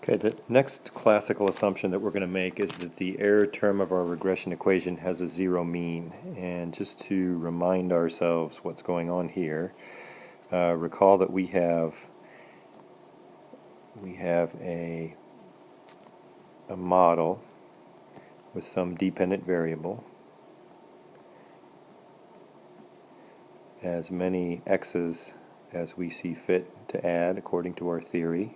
Okay, the next classical assumption that we're going to make is that the error term of our regression equation has a zero mean. And just to remind ourselves what's going on here, recall that we have a model with some dependent variable, as many x's as we see fit to add according to our theory,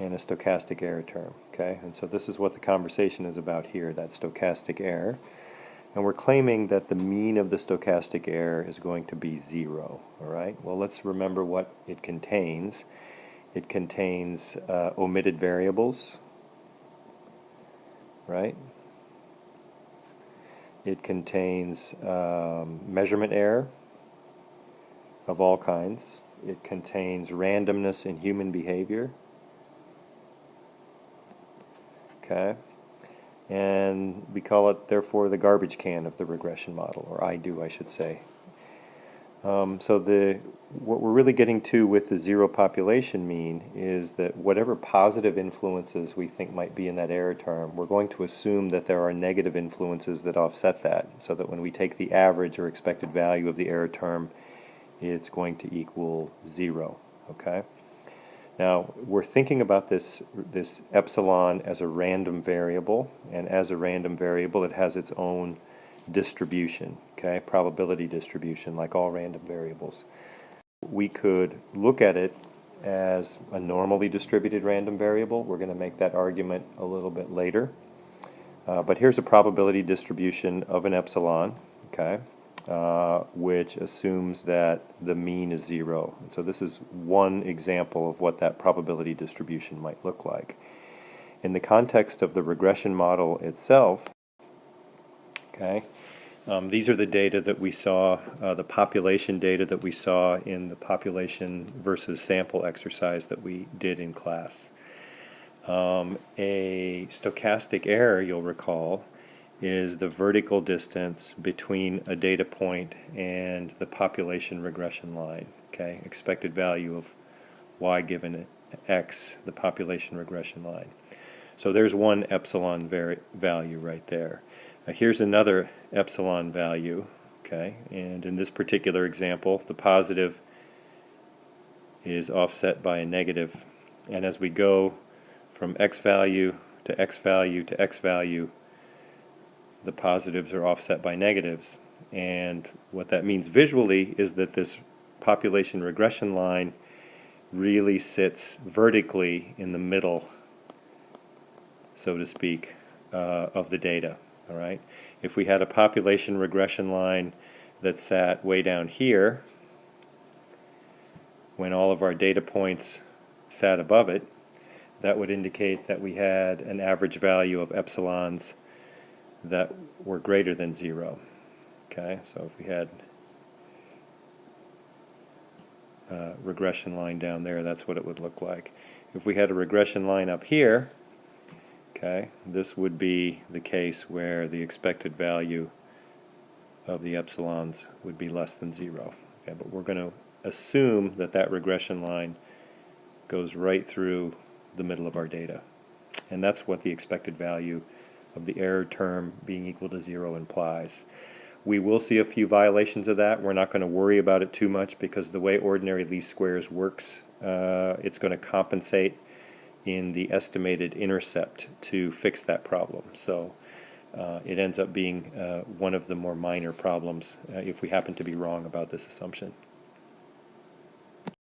and a stochastic error term. Okay, and so this is what the conversation is about here, that stochastic error. And we're claiming that the mean of the stochastic error is going to be 0. All right, well, let's remember what it contains. It contains omitted variables, right? It contains measurement error of all kinds. It contains randomness in human behavior. Okay, and we call it, therefore, the garbage can of the regression model, or I should say. So what we're really getting to with the zero population mean is that whatever positive influences we think might be in that error term, we're going to assume that there are negative influences that offset that, so that when we take the average or expected value of the error term, it's going to equal 0. Okay? Now, we're thinking about this epsilon as a random variable, and as a random variable it has its own distribution, okay, probability distribution, like all random variables. We could look at it as a normally distributed random variable. We're going to make that argument a little bit later. But here's a probability distribution of an epsilon, okay, which assumes that the mean is 0. And so this is one example of what that probability distribution might look like. In the context of the regression model itself, okay, these are the data that we saw, the population data that we saw in the population versus sample exercise that we did in class. A stochastic error, you'll recall, is the vertical distance between a data point and the population regression line, okay, expected value of y given x, the population regression line. So there's one epsilon value right there. Here's another epsilon value, okay, and in this particular example, the positive is offset by a negative, and as we go from x value to x value to x value, the positives are offset by negatives. And what that means visually is that this population regression line really sits vertically in the middle, so to speak, of the data. All right. If we had a population regression line that sat way down here, when all of our data points sat above it, that would indicate that we had an average value of epsilons that were greater than 0. Okay, so if we had a regression line down there, that's what it would look like. If we had a regression line up here, okay, this would be the case where the expected value of the epsilons would be less than 0. Okay, but we're going to assume that that regression line goes right through the middle of our data. And that's what the expected value of the error term being equal to 0 implies. We will see a few violations of that. We're not going to worry about it too much because the way ordinary least squares works, it's going to compensate in the estimated intercept to fix that problem. So it ends up being one of the more minor problems if we happen to be wrong about this assumption.